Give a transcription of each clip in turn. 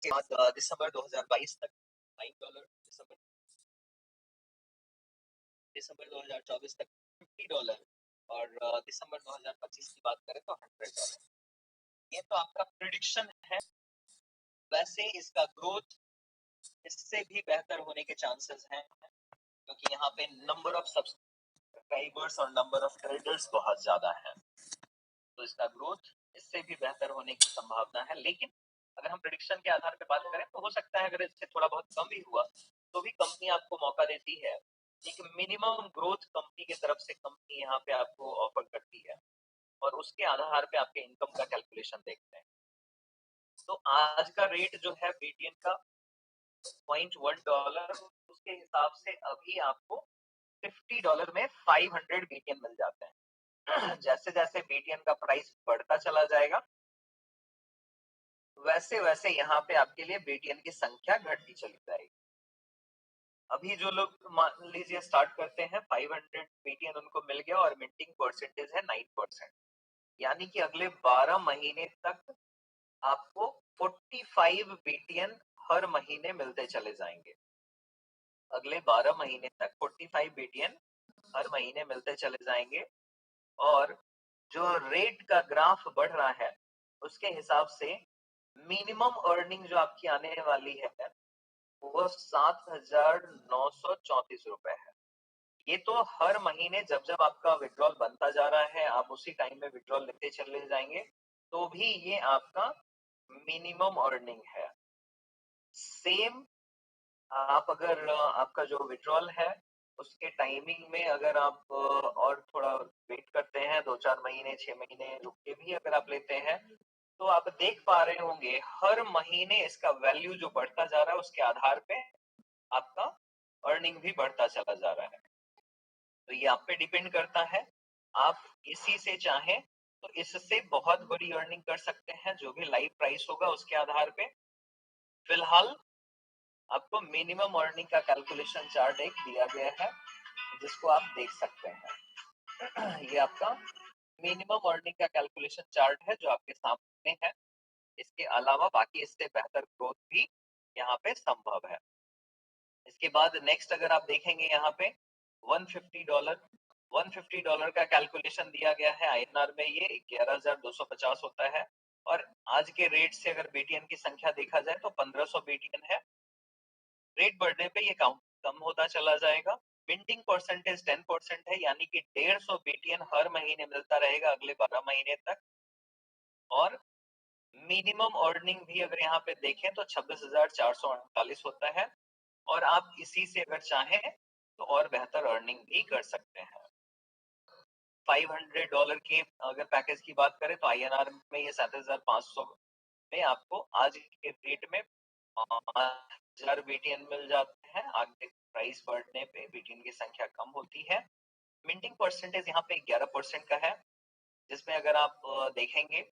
के बाद दिसंबर 2022 तक $9, दिसंबर 2024 तक $50 और दिसंबर 2025 की बात करें तो $100। ये तो आपका प्रिडिक्शन है। वैसे इसका ग्रोथ इससे भी बेहतर होने के चांसेस हैं, क्योंकि यहाँ पे नंबर ऑफ सब्सक्राइबर्स और नंबर ऑफ ट्रेडर्स बहुत ज्यादा है, तो इसका ग्रोथ इससे भी बेहतर होने की संभावना है। लेकिन अगर हम प्रेडिक्शन के आधार पर बात करें तो हो सकता है अगर इससे थोड़ा बहुत कम भी हुआ तो भी कंपनी आपको मौका देती है। एक मिनिमम ग्रोथ कंपनी की तरफ से कंपनी यहाँ पे आपको ऑफर करती है और उसके आधार पे आपके इनकम का कैलकुलेशन देखते हैं। तो आज का रेट जो है बीटीएन का $0.1, उसके हिसाब से अभी आपको $50 में 500 बीटीएन मिल जाते हैं। जैसे जैसे बीटीएन का प्राइस बढ़ता चला जाएगा वैसे वैसे यहाँ पे आपके लिए बीटीएन की संख्या घटती चली जाएगी। अभी जो लोग मान लीजिए स्टार्ट करते हैं 500 बीटीएन उनको मिल गया और मिंटिंग परसेंटेज है 9%, यानी कि अगले 12 महीने तक आपको 45 बीटीएन हर महीने मिलते चले जाएंगे। अगले 12 महीने तक 45 बीटीएन हर महीने मिलते चले जाएंगे और जो रेट का ग्राफ बढ़ रहा है उसके हिसाब से मिनिमम अर्निंग जो आपकी आने वाली है वो 7,934 रुपए है। ये तो हर महीने जब जब आपका विड्रॉल बनता जा रहा है आप उसी टाइम में विड्रॉल लेते चले जाएंगे तो भी ये आपका मिनिमम अर्निंग है। सेम आप अगर आपका जो विड्रॉल है उसके टाइमिंग में अगर आप और थोड़ा वेट करते हैं 2-4 महीने 6 महीने रुक के भी अगर आप लेते हैं तो आप देख पा रहे होंगे हर महीने इसका वैल्यू जो बढ़ता जा रहा है उसके आधार पे आपका अर्निंग भी बढ़ता चला जा रहा है। तो ये आप पे डिपेंड करता है, आप इसी से चाहें तो इससे बहुत बड़ी अर्निंग कर सकते हैं जो भी लाइव प्राइस होगा उसके आधार पे। फिलहाल आपको मिनिमम अर्निंग का कैलकुलेशन चार्ट एक दिया गया है जिसको आप देख सकते हैं। ये आपका मिनिमम अर्निंग का कैलकुलेशन चार्ट है जो आपके सामने है। इसके अलावा बाकी इससे बेहतर ग्रोथ भी यहाँ पे संभव है। इसके बाद नेक्स्ट अगर आप देखेंगे यहाँ पे $150 का कैलकुलेशन दिया गया है आईएनआर में, ये 11,250 होता है और आज के रेट से अगर बीटीएन की संख्या देखा जाए तो 1500 बीटीएन है। रेट बढ़ने पे ये कम होता चला जाएगा। मिंटिंग परसेंटेज 10% है, यानी कि 150 बीटीएन हर महीने मिलता रहेगा अगले 12 महीने तक। और मिनिमम अर्निंग भी अगर यहाँ पे देखें तो 26,448 होता है और आप इसी से अगर चाहें तो और बेहतर अर्निंग भी कर सकते हैं। $500 की अगर पैकेज की बात करें तो आईएनआर में ये 7,500 में आपको आज के रेट में 5,000 बीटीएन मिल जाते हैं। आगे प्राइस बढ़ने पे बीटीएन की संख्या कम होती है। मिंटिंग परसेंटेज यहाँ पे 11% का है, जिसमें अगर आप देखेंगे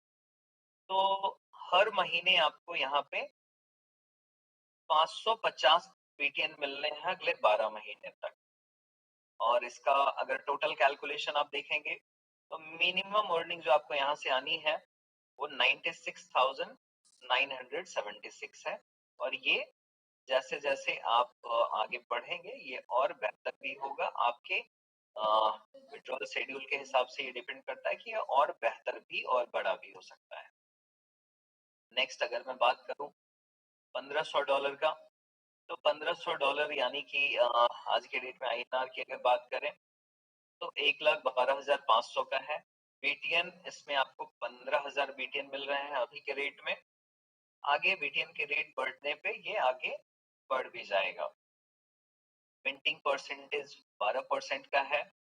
तो हर महीने आपको यहाँ पे 550 बीटीएन मिलने हैं अगले 12 महीने तक। और इसका अगर टोटल कैलकुलेशन आप देखेंगे तो मिनिमम अर्निंग जो आपको यहाँ से आनी है वो 96,976 है और ये जैसे जैसे आप आगे बढ़ेंगे ये और बेहतर भी होगा। आपके विड्रॉल शेड्यूल के हिसाब से ये डिपेंड करता है कि ये और बेहतर भी और बड़ा भी हो सकता है। नेक्स्ट अगर मैं बात करूं $1,500 का, तो $1,500 यानी कि आज के डेट में आईएनआर की अगर बात करें तो 1,12,500 का है। बीटीएन इसमें आपको 15,000 बीटीएन मिल रहे हैं अभी के रेट में। आगे बीटीएन के रेट बढ़ने पे ये आगे बढ़ भी जाएगा। मिंटिंग परसेंटेज 12% का है,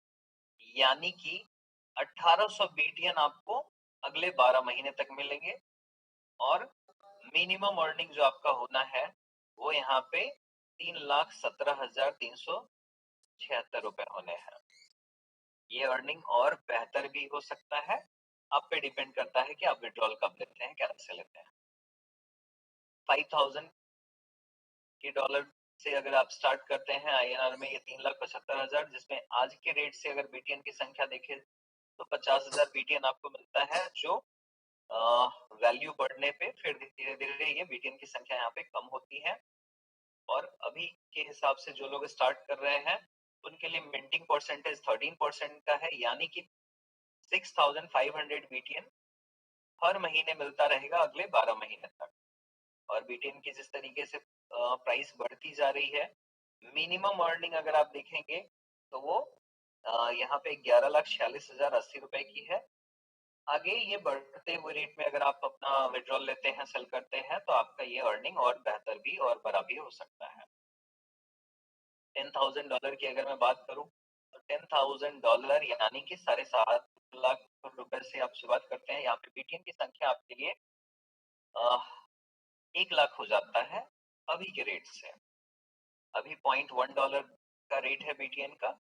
यानी कि 1800 बीटीएन आपको अगले 12 महीने तक मिलेंगे और मिनिमम अर्निंग जो आपका होना है वो यहाँ पे 3,17,376 रुपए होने हैं। ये अर्निंग और बेहतर भी हो सकता है, आप पे डिपेंड करता है कि आप विड्रॉल कब लेते हैं, कैसे लेते हैं। 5,000 के डॉलर से अगर आप स्टार्ट करते हैं आईएनआर में ये 3,75,000, जिसमें आज के रेट से अगर बीटीएन की संख्या देखें तो 50,000 बीटीएन आपको मिलता है जो वैल्यू बढ़ने पे फिर धीरे-धीरे ये बीटीएन की संख्या यहाँ पे कम होती है और अभी के हिसाब से जो लोग स्टार्ट कर रहे हैं, उनके लिए मिंटिंग परसेंटेज 13% का है, यानी कि 6500 बीटीएन हर महीने मिलता रहेगा अगले 12 महीने तक। और बीटीएन की जिस तरीके से प्राइस बढ़ती जा रही है, मिनिमम अर्निंग अगर आप देखेंगे तो वो यहाँ पे 11,46,080 रुपए की है। आगे ये बढ़ते हुए रेट में अगर आप अपना विड्रॉल लेते हैं, सेल करते हैं, तो आपका ये अर्निंग और बेहतर भी और बड़ा भी हो सकता है। $10,000 की अगर मैं बात करूं, तो $10,000 यानी कि 7.5 लाख रुपए से आप शुरुआत करते हैं। यहाँ पे बीटीएन की संख्या आपके लिए 1 लाख हो जाता है अभी के रेट से। अभी $0.1 का रेट है बीटीएन का,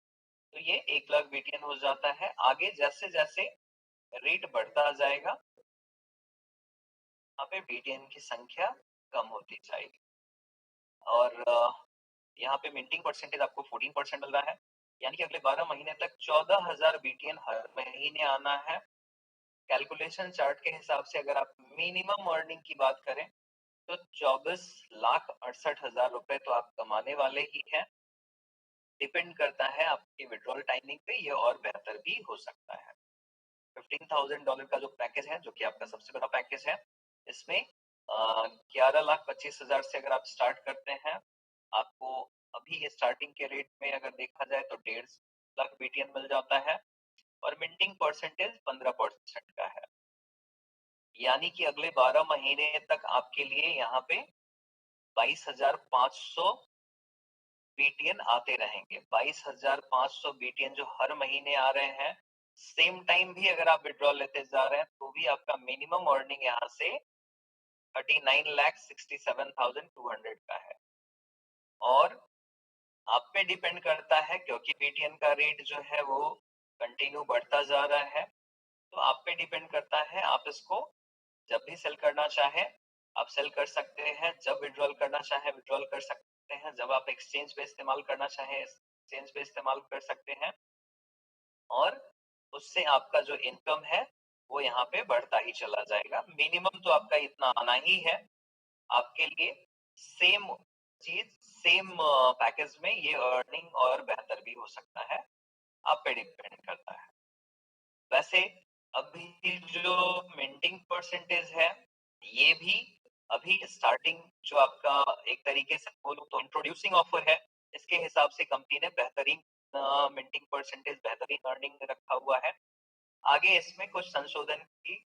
तो ये 1 लाख बीटीएन हो जाता है। आगे जैसे-जैसे रेट बढ़ता जाएगा, यहाँ पे बीटीएन की संख्या कम होती जाएगी। और यहाँ पे मिंटिंग परसेंटेज आपको 14% मिल रहा है, यानी कि अगले 12 महीने तक 14,000 बीटीएन हर महीने आना है। कैलकुलेशन चार्ट के हिसाब से अगर आप मिनिमम अर्निंग की बात करें, तो 24,68,000 रुपए तो आप कमाने वाले ही हैं। डिपेंड करता है आपके विड्रॉल टाइमिंग पे, ये और बेहतर भी हो सकता है। $15,000 का जो पैकेज है, जो कि आपका सबसे बड़ा पैकेज है, इसमें 11,25,000 से अगर आप स्टार्ट करते हैं, आपको अभी ये स्टार्टिंग के रेट में अगर देखा जाए तो 1.5 लाख बीटीएन मिल जाता है और मिंटिंग परसेंटेज 15% का है, यानी कि अगले 12 महीने तक आपके लिए यहाँ पे 22,500 बीटीएन आते रहेंगे। 22,500 बीटीएन जो हर महीने आ रहे हैं, सेम टाइम भी अगर आप विड्रॉल लेते जा रहे हैं, तो भी आपका मिनिमम अर्निंग यहाँ से 39,67,200 का है। और आप पे डिपेंड करता है, क्योंकि बीटीएन का रेट जो है वो कंटिन्यू बढ़ता जा रहा है, तो आप पे डिपेंड करता है। आप इसको जब भी सेल करना चाहें, आप सेल कर सकते हैं। जब विड्रॉल करना चाहें, विड्रॉल कर सकते हैं। जब आप एक्सचेंज पे इस्तेमाल करना चाहें, एक्सचेंज पे इस्तेमाल कर सकते हैं। और उससे आपका जो इनकम है, वो यहाँ पे बढ़ता ही चला जाएगा। मिनिमम तो आपका इतना आना ही है। आपके लिए सेम चीज, सेम पैकेज में ये अर्निंग और बेहतर भी हो सकता है। आप पे डिपेंड करता है। वैसे अभी जो मिंटिंग परसेंटेज है, ये भी अभी स्टार्टिंग जो आपका एक तरीके से बोलूं तो इंट्रोड्यूसिंग ऑफर है। इसके हिसाब से कंपनी ने बेहतरीन मिंटिंग परसेंटेज, बेहतरीन अर्निंग रखा हुआ है। आगे इसमें कुछ संशोधन की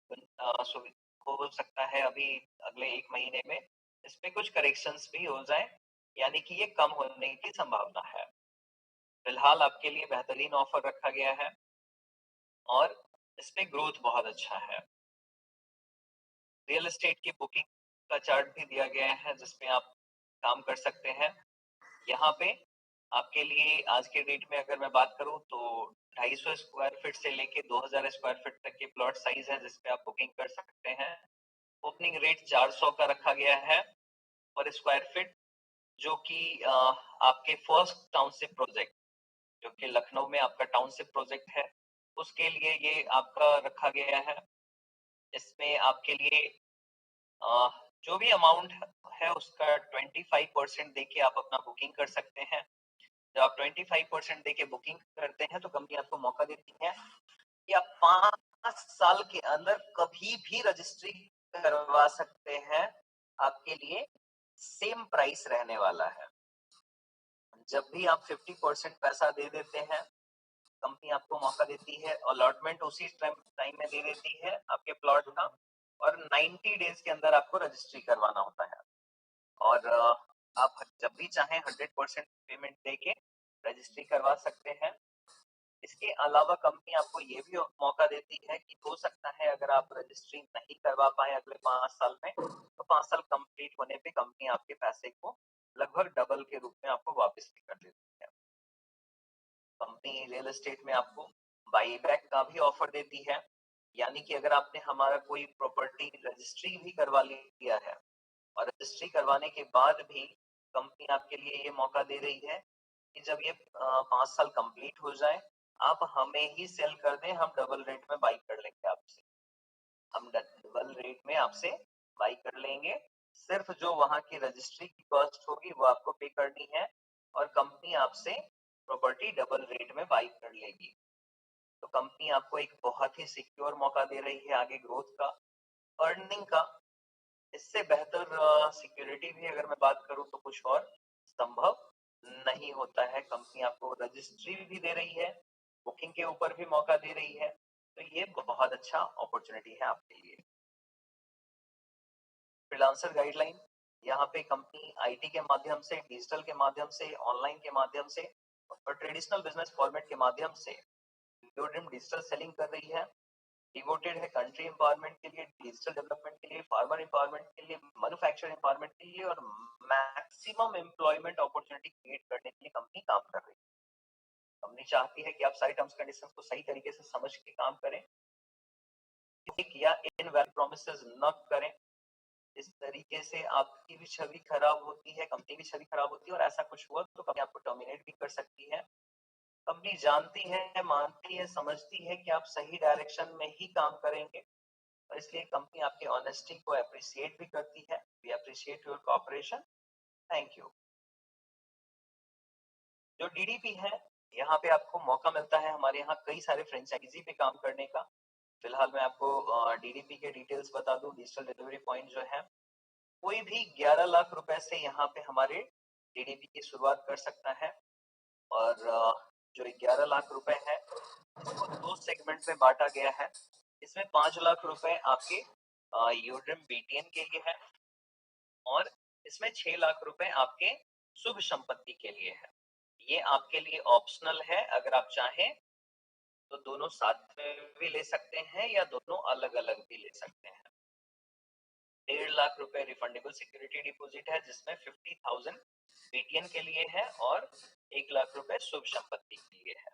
हो सकता है। अभी अगले 1 महीने में इसमें कुछ करेक्शंस भी हो जाएं, यानी कि ये कम होने की संभावना है। फिलहाल आपके लिए बेहतरीन ऑफर रखा गया है और इसमें ग्रोथ बहुत अच्छा है। रियल एस्टेट की बुकिंग का चार्ट भी दिया गया है, जिसमें आप काम कर सकते हैं। यहाँ पे आपके लिए आज के डेट में अगर मैं बात करूं, तो 250 स्क्वायर फीट से लेके 2000 स्क्वायर फीट तक के प्लॉट साइज है, जिसपे आप बुकिंग कर सकते हैं। ओपनिंग रेट 400 का रखा गया है पर स्क्वायर फीट, जो कि आपके फर्स्ट टाउनशिप प्रोजेक्ट, जो कि लखनऊ में आपका टाउनशिप प्रोजेक्ट है, उसके लिए ये आपका रखा गया है। इसमें आपके लिए जो भी अमाउंट है उसका 25% देके आप अपना बुकिंग कर सकते हैं। जब आप 25% देके बुकिंग करते हैं, तो कंपनी आपको मौका देती है कि आप 5 साल के अंदर कभी भी रजिस्ट्री करवा सकते हैं। आपके लिए सेम प्राइस रहने वाला है। जब भी आप 50% पैसा दे देते हैं, कंपनी आपको मौका देती है, अलॉटमेंट उसी टाइम में दे देती है आपके प्लॉट का, और 90 डेज के अंदर आपको रजिस्ट्री करवाना होता है। और आप जब भी चाहें 100% पेमेंट देके रजिस्ट्री करवा सकते हैं। इसके अलावा कंपनी आपको ये भी मौका देती है कि हो सकता है अगर आप रजिस्ट्री नहीं करवा पाए अगले 5 साल में, तो 5 साल कंप्लीट होने पे कंपनी आपके पैसे को लगभग डबल के रूप में आपको वापस भी कर देती है। कंपनी रियल एस्टेट में आपको बाई बैक का भी ऑफर देती है, यानी कि अगर आपने हमारा कोई प्रॉपर्टी रजिस्ट्री भी करवा लिया है और रजिस्ट्री करवाने के बाद भी कंपनी आपके लिए ये मौका दे रही है कि जब ये 5 साल कंप्लीट हो जाए, आप हमें ही सेल कर दें, हम डबल रेट में बाई कर लेंगे आपसे। हम डबल रेट में आपसे बाई कर लेंगे। सिर्फ जो वहां की रजिस्ट्री की कॉस्ट होगी वो आपको पे करनी है और कंपनी आपसे प्रॉपर्टी डबल रेट में बाई कर लेगी। तो कंपनी आपको एक बहुत ही सिक्योर मौका दे रही है आगे ग्रोथ का, अर्निंग का। इससे बेहतर सिक्योरिटी भी अगर मैं बात करूं तो कुछ और संभव नहीं होता है। कंपनी आपको रजिस्ट्री भी दे रही है, बुकिंग के ऊपर भी मौका दे रही है, तो ये बहुत अच्छा अपॉर्चुनिटी है आपके लिए। फ्रीलांसर गाइडलाइन, यहाँ पे कंपनी आईटी के माध्यम से, डिजिटल के माध्यम से, ऑनलाइन के माध्यम से और ट्रेडिशनल बिजनेस फॉर्मेट के माध्यम से ड्रीम डिजिटल सेलिंग कर रही है। डिवोटेड है कंट्री एम्पावरमेंट के लिए, डिजिटल डेवलपमेंट के लिए, फार्मर एम्पावरमेंट के लिए, मैन्युफैक्चरिंग एम्पावरमेंट के लिए और मैक्सिमम एम्प्लॉयमेंट अपॉर्चुनिटी क्रिएट करने के लिए कंपनी काम कर रही है। कंपनी चाहती है कि आप सारी टर्म्स कंडीशंस को सही तरीके से समझ के काम करें या इनवैलिड प्रॉमिसेस न करें। इस तरीके से आपकी भी छवि खराब होती है, कंपनी की छवि खराब होती है और ऐसा कुछ हुआ तो कंपनी आपको टर्मिनेट भी कर सकती है। कंपनी जानती है, मानती है, समझती है कि आप सही डायरेक्शन में ही काम करेंगे और इसलिए कंपनी आपकी ऑनेस्टी को अप्रिशिएट भी करती है। We appreciate your cooperation, thank you. जो डीडीपी है, यहाँ पे आपको मौका मिलता है हमारे यहाँ कई सारे फ्रेंचाइजी पे काम करने का। फिलहाल मैं आपको डीडीपी के डिटेल्स बता दूं। डिजिटल डिलीवरी पॉइंट जो है, कोई भी 11 लाख रुपए से यहाँ पे हमारे डीडीपी की शुरुआत कर सकता है और जो 11 लाख रुपए है इसको 2 सेगमेंट में बांटा गया है। इसमें 5 लाख रुपए आपके यूड्रीम बीटीएन के लिए है और इसमें 6 लाख रुपए आपके शुभ संपत्ति के लिए है। ये आपके लिए ऑप्शनल है, अगर आप चाहें तो दोनों साथ में भी ले सकते हैं या दोनों अलग अलग भी ले सकते हैं। 1.5 लाख रुपए रिफंडेबल सिक्योरिटी डिपॉजिट है जिसमें 50,000 बीटीएन के लिए है और 1 लाख रुपए शुभ संपत्ति के लिए है।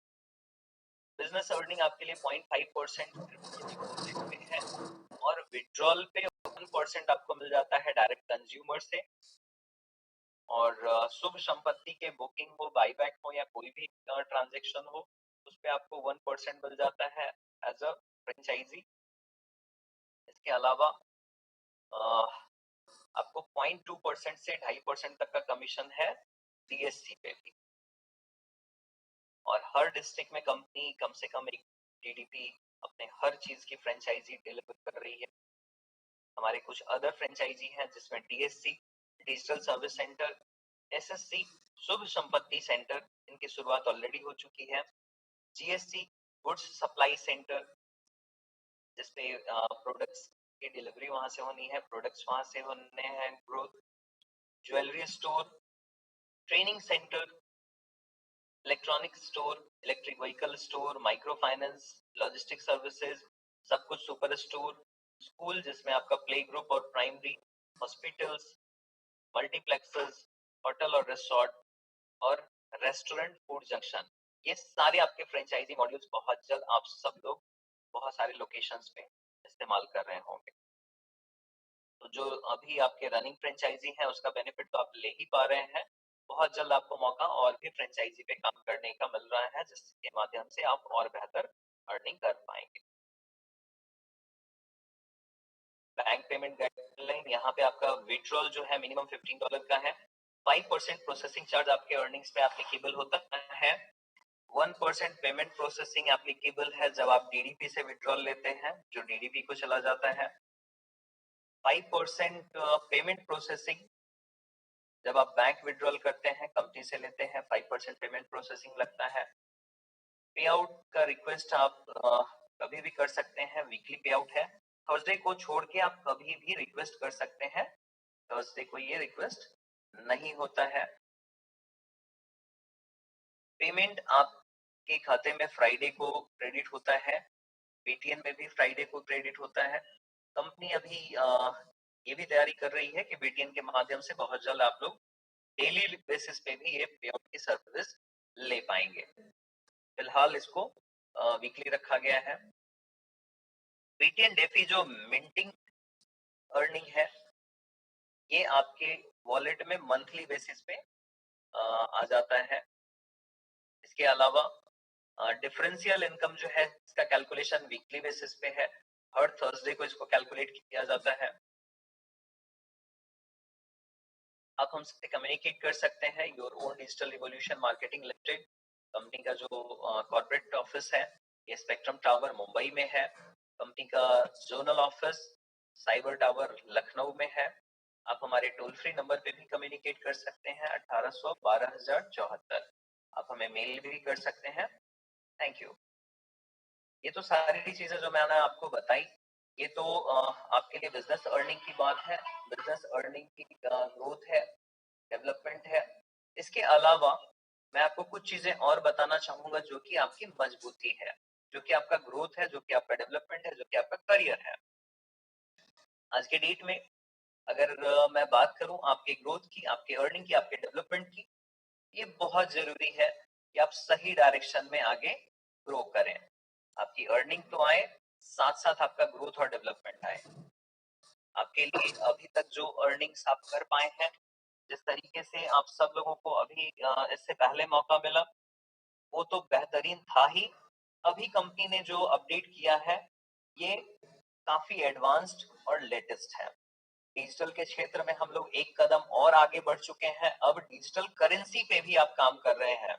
बिजनेस अर्निंग आपके लिए 0.5% पे है और विड्रॉल पे 1% आपको मिल जाता है डायरेक्ट कंज्यूमर से। और शुभ संपत्ति के बुकिंग हो, बाईबैक हो या कोई भी ट्रांजैक्शन हो, उस पे आपको 1% मिल जाता है एज अ फ्रेंचाइजी। इसके अलावा आपको 0.2% से 2.5% तक का कमीशन है डीएससी पे भी। और हर डिस्ट्रिक्ट में कंपनी कम से कम एक डीडीपी अपने हर चीज की फ्रेंचाइजी डिलीवर कर रही है। हमारे कुछ अदर फ्रेंचाइजी हैं जिसमें DSC digital service centre, SSC Shubh Sampatti centre, इनकी शुरुआत ऑलरेडी हो चुकी है। जीएससी गुड्स सप्लाई सेंटर, जिसपे प्रोडक्ट्स की डिलीवरी वहां से होनी है, प्रोडक्ट्स वहां से होने हैं। Growth jewellery store, training centre, electronic store, electric vehicle store, micro finance, logistic services, सब कुछ सुपर स्टोर, स्कूल जिसमें आपका प्ले ग्रुप और प्राइमरी, हॉस्पिटल्स, मल्टीप्लेक्सेस, होटल और रिसोर्ट और रेस्टोरेंट फूड जंक्शन, ये सारे आपके फ्रेंचाइजी मॉड्यूल्स बहुत जल्द आप सब लोग बहुत सारे लोकेशंस पे इस्तेमाल कर रहे होंगे। तो जो अभी आपके रनिंग फ्रेंचाइजी है उसका बेनिफिट तो आप ले ही पा रहे हैं। बहुत जल्द आपको मौका और भी फ्रेंचाइजी पे काम करने का मिल रहा है जिसके माध्यम से आप और बेहतर अर्निंग कर पाएंगे। बैंक पेमेंट गाइडलाइन, यहाँ पे आपका विड्रॉल जो है मिनिमम $15 का है। 5% प्रोसेसिंग चार्ज आपके अर्निंग्स पे एप्लीकेबल होता है। 1% पेमेंट प्रोसेसिंग एप्लीकेबल है जब आप डीडीपी से विड्रॉल लेते हैं, जो डीडीपी को चला जाता है। 5% पेमेंट प्रोसेसिंग जब आप बैंक विड्रॉल करते हैं, कंपनी से लेते हैं, 5% पेमेंट प्रोसेसिंग लगता है। पे आउट का रिक्वेस्ट आप कभी भी कर सकते हैं, वीकली पे आउट है। थर्सडे को छोड़ के आप कभी भी रिक्वेस्ट कर सकते हैं, थर्सडे को ये रिक्वेस्ट नहीं होता है। पेमेंट आपके खाते में फ्राइडे को क्रेडिट होता है, पेटीएम में भी फ्राइडे को क्रेडिट होता है। कंपनी अभी ये भी तैयारी कर रही है कि पेटीएम के माध्यम से बहुत जल्द आप लोग डेली बेसिस पे भी ये पे आउट की सर्विस ले पाएंगे। फिलहाल इसको वीकली रखा गया है। बीटीएन डेफी जो मिंटिंग अर्निंग है, ये आपके वॉलेट में मंथली बेसिस पे आ जाता है। इसके अलावा डिफरेंशियल इनकम जो है इसका कैलकुलेशन वीकली बेसिस पे है। हर थर्सडे को इसको कैलकुलेट किया जाता है। आप हमसे कम्युनिकेट कर सकते हैं। Your own digital revolution marketing limited company का जो कॉर्पोरेट ऑफिस है ये स्पेक्ट्रम टावर मुंबई में है। कंपनी का zonal office cyber tower Lucknow में है। आप हमारे टोल फ्री नंबर पे भी कम्युनिकेट कर सकते हैं 1800 12 074। आप हमें मेल भी कर सकते हैं। Thank you. ये तो सारी चीजें जो मैंने आपको बताई ये तो आपके लिए बिजनेस अर्निंग की बात है। बिजनेस अर्निंग की ग्रोथ है, डेवलपमेंट है। इसके अलावा मैं आपको कुछ चीजें और बताना चाहूंगा जो कि आपकी मजबूती है, जो कि आपका ग्रोथ है, जो कि आपका डेवलपमेंट है, जो कि आपका करियर है। आज के डेट में अगर मैं बात करूं आपके ग्रोथ की, आपके अर्निंग की, आपके डेवलपमेंट की, ये बहुत जरूरी है कि आप सही डायरेक्शन में आगे ग्रो करें। आपकी अर्निंग तो आए, साथ साथ आपका ग्रोथ और डेवलपमेंट आए। आपके लिए अभी तक जो अर्निंग्स आप कर पाए हैं, जिस तरीके से आप सब लोगों को अभी इससे पहले मौका मिला, वो तो बेहतरीन था ही। अभी कंपनी ने जो अपडेट किया है ये काफी एडवांस्ड और लेटेस्ट है। डिजिटल के क्षेत्र में हम लोग एक कदम और आगे बढ़ चुके हैं। अब डिजिटल करेंसी पे भी आप काम कर रहे हैं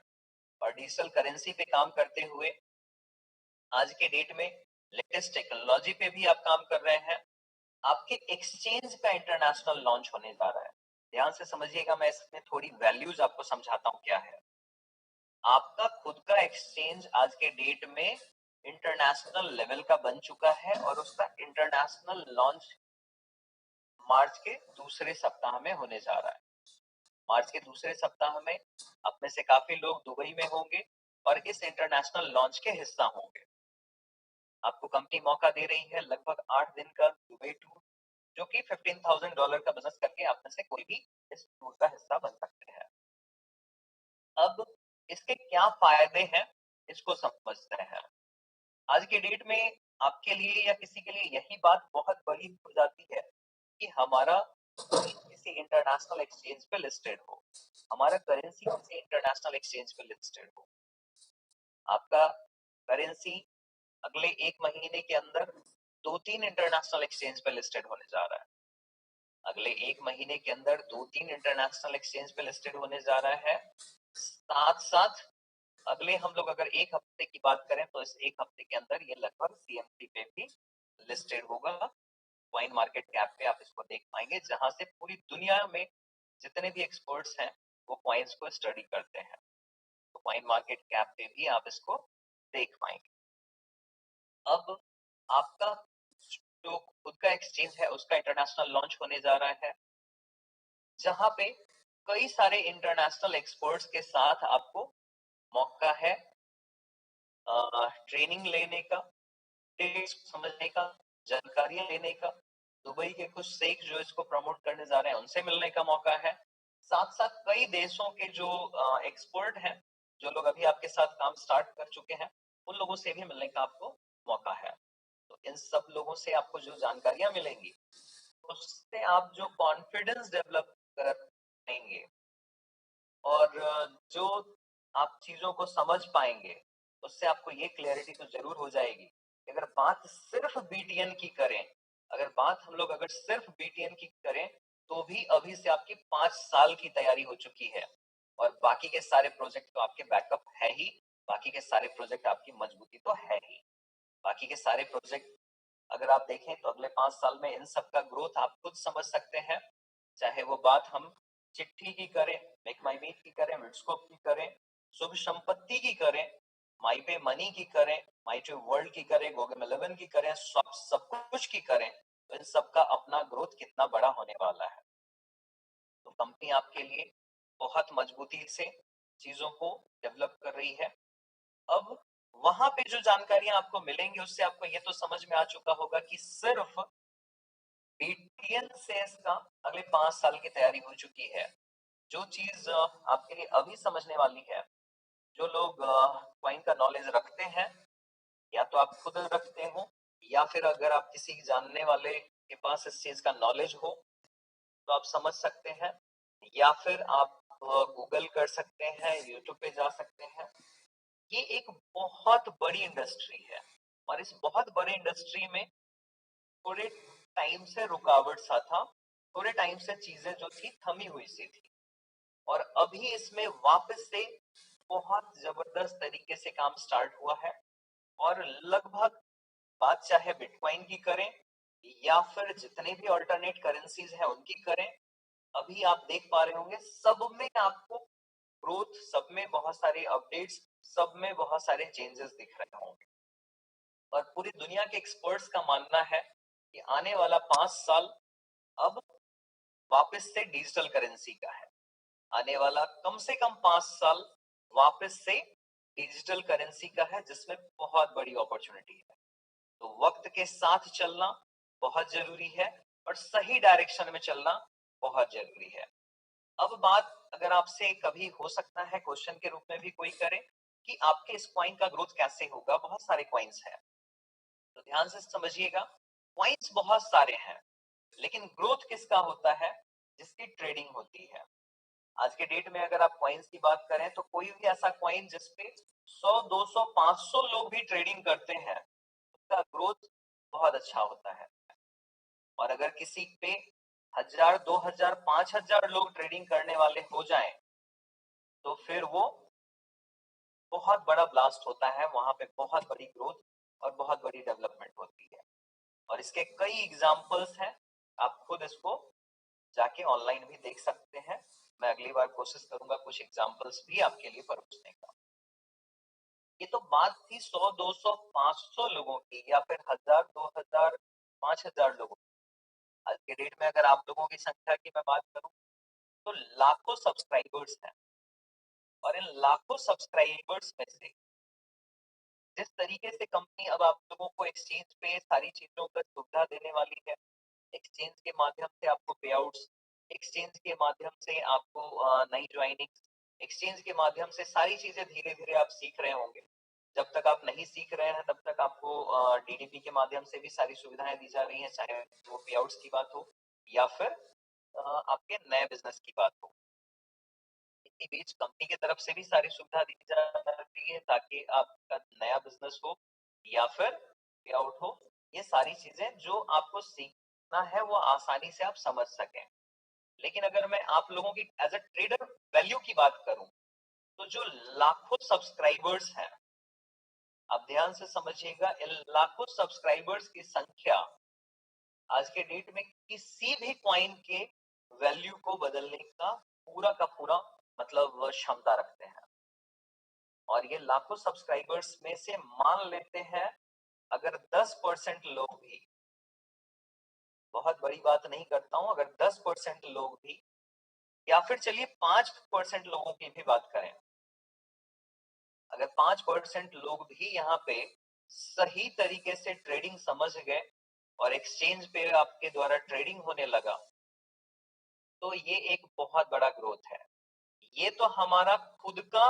और डिजिटल करेंसी पे काम करते हुए आज के डेट में लेटेस्ट टेक्नोलॉजी पे भी आप काम कर रहे हैं। आपके एक्सचेंज का इंटरनेशनल लॉन्च होने जा रहा है। ध्यान से समझिएगा, मैं इसमें थोड़ी वैल्यूज आपको समझाता हूँ क्या है। आपका खुद का एक्सचेंज आज के डेट में इंटरनेशनल लेवल का बन चुका है और उसका इंटरनेशनल लॉन्च मार्च के दूसरे सप्ताह में होने जा रहा है। मार्च के दूसरे सप्ताह में आप में से काफी लोग दुबई में होंगे और इस इंटरनेशनल लॉन्च के हिस्सा होंगे। आपको कंपनी मौका दे रही है लगभग 8 दिन का दुबई टूर, जो कि $15,000 का बिजनेस करके आप में से कोई भी इस टूर का हिस्सा बन सकते हैं। अब इसके क्या फायदे हैं इसको समझते हैं। आज के डेट में आपके लिए या किसी के लिए यही बात बहुत बड़ी हो जाती है कि हमारा किसी इंटरनेशनल एक्सचेंज पे लिस्टेड हो, हमारा करेंसी किसी इंटरनेशनल एक्सचेंज पे लिस्टेड हो। आपका करेंसी अगले 1 महीने के अंदर 2-3 इंटरनेशनल एक्सचेंज पे लिस्टेड होने जा रहा है। अगले 1 महीने के अंदर 2-3 इंटरनेशनल एक्सचेंज पे लिस्टेड होने जा रहा है। साथ साथ अगले हम लोग अगर 1 हफ्ते की बात करें तो इस 1 हफ्ते के अंदर ये लगभग सीएमसी पे भी लिस्टेड होगा। कॉइन मार्केट कैप पे आप इसको देख पाएंगे, जहां से पूरी दुनिया में जितने भी एक्सपर्ट्स हैं वो कॉइन्स को स्टडी करते हैं, तो कॉइन मार्केट कैप पे भी आप इसको देख पाएंगे। अब आपका जो खुद का एक्सचेंज है उसका इंटरनेशनल लॉन्च होने जा रहा है, जहां पे कई सारे इंटरनेशनल एक्सपर्ट्स के साथ आपको मौका है ट्रेनिंग लेने का, समझने का, जानकारियां लेने का। दुबई के कुछ शेख जो इसको प्रमोट करने जा रहे हैं उनसे मिलने का मौका है। साथ साथ कई देशों के जो एक्सपर्ट हैं, जो लोग अभी आपके साथ काम स्टार्ट कर चुके हैं, उन लोगों से भी मिलने का आपको मौका है। तो इन सब लोगों से आपको जो जानकारियां मिलेंगी उससे आप जो कॉन्फिडेंस डेवलप करेंगे और जो आप चीजों को समझ पाएंगे, उससे आपको ये क्लैरिटी तो जरूर हो जाएगी कि अगर बात सिर्फ बीटीएन की करें, अगर सिर्फ बीटीएन की करें तो भी अभी से आपकी 5 साल की तैयारी हो चुकी है और बाकी के सारे प्रोजेक्ट तो आपके बैकअप है ही। बाकी के सारे प्रोजेक्ट आपकी मजबूती तो है ही। बाकी के सारे प्रोजेक्ट अगर आप देखें तो अगले 5 साल में इन सब का ग्रोथ आप खुद समझ सकते हैं। चाहे वो बात हम चिट्ठी की करें, मेक माई मीट की करें, मिडस्कोप की करें, शुभ संपत्ति की करें, माई पे मनी की करें, माई टू वर्ल्ड की करें, गूगल 11 की करें, सब कुछ की करें, तो इन सब का अपना ग्रोथ कितना बड़ा होने वाला है। तो कंपनी आपके लिए बहुत मजबूती से चीजों को डेवलप कर रही है। अब वहां पे जो जानकारियां आपको मिलेंगी उससे आपको ये तो समझ में आ चुका होगा कि सिर्फ बीटीएन से इसका अगले 5 साल की तैयारी हो चुकी है। जो चीज आपके लिए अभी समझने वाली है, जो लोग कॉइन का नॉलेज रखते हैं, या तो आप खुद रखते हो या फिर अगर आप किसी जानने वाले के पास इस चीज का नॉलेज हो तो आप समझ सकते हैं, या फिर आप गूगल कर सकते हैं, यूट्यूब पे जा सकते हैं। ये एक बहुत बड़ी इंडस्ट्री है और इस बहुत बड़ी इंडस्ट्री में थोड़े टाइम से रुकावट सा था, थोड़े टाइम से चीजें जो थी थमी हुई सी थी, और अभी इसमें वापस से बहुत जबरदस्त तरीके से काम स्टार्ट हुआ है। और लगभग बात चाहे बिटकॉइन की करें या फिर जितने भी ऑल्टरनेट करेंसीज हैं उनकी करें, अभी आप देख पा रहे होंगे सब में आपको ग्रोथ, सब में बहुत सारे अपडेट्स, सब में बहुत सारे चेंजेस दिख रहे होंगे। और पूरी दुनिया के एक्सपर्ट्स का मानना है कि आने वाला 5 साल अब वापस से डिजिटल करेंसी का है। आने वाला कम से कम 5 साल वापस से डिजिटल करेंसी का है, जिसमें बहुत बड़ी अपॉर्चुनिटी है। तो वक्त के साथ चलना बहुत जरूरी है और सही डायरेक्शन में चलना बहुत जरूरी है। अब बात अगर आपसे कभी हो सकता है क्वेश्चन के रूप में भी कोई करे कि आपके इस कॉइन का ग्रोथ कैसे होगा, बहुत सारे कॉइन्स हैं, तो ध्यान से समझिएगा। कॉइन्स बहुत सारे हैं, लेकिन ग्रोथ किसका होता है? जिसकी ट्रेडिंग होती है। आज के डेट में अगर आप कॉइन्स की बात करें तो कोई भी ऐसा कॉइन जिसपे 100, 200, 500 लोग भी ट्रेडिंग करते हैं, उसका ग्रोथ बहुत अच्छा होता है। और अगर किसी पे 1000, 2000, 5000 लोग ट्रेडिंग करने वाले हो जाएं, तो फिर वो बहुत बड़ा ब्लास्ट होता है, वहां पे बहुत बड़ी ग्रोथ और बहुत बड़ी डेवलपमेंट होती है। और इसके कई एग्जांपल्स हैं, आप खुद इसको जाके ऑनलाइन भी देख सकते हैं। मैं अगली बार कोशिश करूंगा कुछ एग्जांपल्स भी आपके लिए परोसने का। ये तो बात थी 100, 200, 500 लोगों की या फिर 1000, 2000, 5000 लोगों की। आज के डेट में अगर आप लोगों की संख्या की मैं बात करूं तो लाखों सब्सक्राइबर्स हैं, और इन लाखों सब्सक्राइबर्स में से जिस तरीके से कंपनी अब आप लोगों को एक्सचेंज पे सारी चीजों का सुविधा देने वाली है, एक्सचेंज के माध्यम से आपको पे आउट्स, एक्सचेंज के माध्यम से आपको नई ज्वाइनिंग, एक्सचेंज के माध्यम से सारी चीजें धीरे धीरे आप सीख रहे होंगे। जब तक आप नहीं सीख रहे हैं तब तक आपको डीडीपी के माध्यम से भी सारी सुविधाएं दी जा रही हैं, चाहे वो पे आउट्स की बात हो या फिर आपके नए बिजनेस की बात हो। इसी बीच कंपनी की तरफ से भी सारी सुविधा दी जा रही है ताकि आपका नया बिजनेस हो या फिर पे आउट हो, ये सारी चीजें जो आपको सीखना है वो आसानी से आप समझ सकें। लेकिन अगर मैं आप लोगों की एज अ ट्रेडर वैल्यू की बात करूं, तो जो लाखों सब्सक्राइबर्स हैं, आप ध्यान से समझिएगा, इन लाखों सब्सक्राइबर्स की संख्या आज के डेट में किसी भी कॉइन के वैल्यू को बदलने का पूरा मतलब क्षमता रखते हैं। और ये लाखों सब्सक्राइबर्स में से मान लेते हैं अगर 10% लोग भी, बहुत बड़ी बात नहीं करता हूं, अगर 10% लोग भी या फिर चलिए 5% लोगों की भी बात करें, अगर 5% लोग भी यहाँ पे सही तरीके से ट्रेडिंग समझ गए और एक्सचेंज पे आपके द्वारा ट्रेडिंग होने लगा, तो ये एक बहुत बड़ा ग्रोथ है। ये तो हमारा खुद का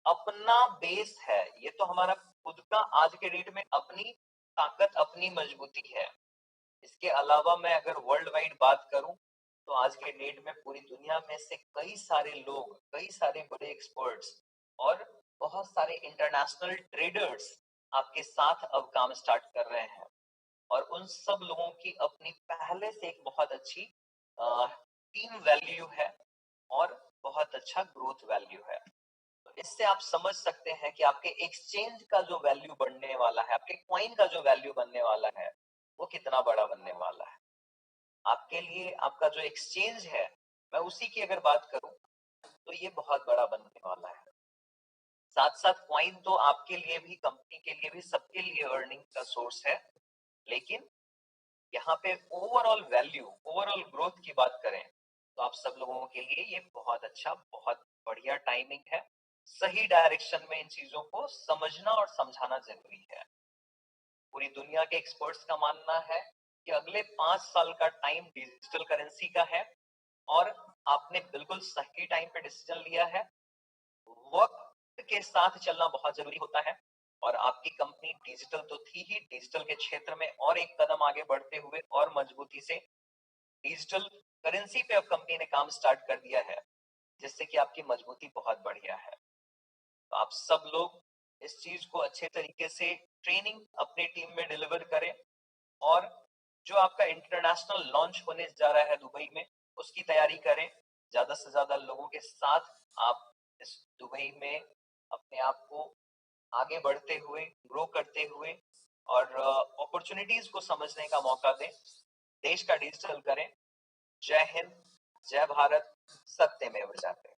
अपना बेस है, ये तो हमारा खुद का आज के डेट में अपनी ताकत, अपनी मजबूती है। इसके अलावा मैं अगर वर्ल्ड वाइड बात करूं तो आज के डेट में पूरी दुनिया में से कई सारे लोग, कई सारे बड़े एक्सपर्ट्स और बहुत सारे इंटरनेशनल ट्रेडर्स आपके साथ अब काम स्टार्ट कर रहे हैं। और उन सब लोगों की अपनी पहले से एक बहुत अच्छी टीम वैल्यू है और बहुत अच्छा ग्रोथ वैल्यू है। तो इससे आप समझ सकते हैं कि आपके एक्सचेंज का जो वैल्यू बढ़ने वाला है, आपके कॉइन का जो वैल्यू बनने वाला है, वो कितना बड़ा बनने वाला है। आपके लिए आपका जो एक्सचेंज है, मैं उसी की अगर बात करूं तो ये बहुत बड़ा बनने वाला है। साथ साथ कॉइन तो आपके लिए भी, कंपनी के लिए भी, सबके लिए अर्निंग का सोर्स है। लेकिन यहाँ पे ओवरऑल वैल्यू, ओवरऑल ग्रोथ की बात करें तो आप सब लोगों के लिए ये बहुत अच्छा, बहुत बढ़िया टाइमिंग है। सही डायरेक्शन में इन चीजों को समझना और समझाना जरूरी है। पूरी दुनिया के एक्सपर्ट्स का मानना है कि अगले 5 साल का टाइम डिजिटल करेंसी का है, और आपने बिल्कुल सही टाइम पे डिसीजन लिया है। वक्त के साथ चलना बहुत जरूरी होता है, और आपकी कंपनी डिजिटल तो थी ही, डिजिटल के क्षेत्र में और एक कदम आगे बढ़ते हुए और मजबूती से डिजिटल करेंसी पे अब कंपनी ने काम स्टार्ट कर दिया है, जिससे कि आपकी मजबूती बहुत बढ़िया है। तो आप सब लोग इस चीज को अच्छे तरीके से ट्रेनिंग अपनी टीम में डिलीवर करें, और जो आपका इंटरनेशनल लॉन्च होने जा रहा है दुबई में, उसकी तैयारी करें। ज्यादा से ज्यादा लोगों के साथ आप इस दुबई में अपने आप को आगे बढ़ते हुए, ग्रो करते हुए और अपॉर्चुनिटीज को समझने का मौका दें। देश का डिजिटल करें। जय हिंद, जय भारत, सत्यमेव जयते।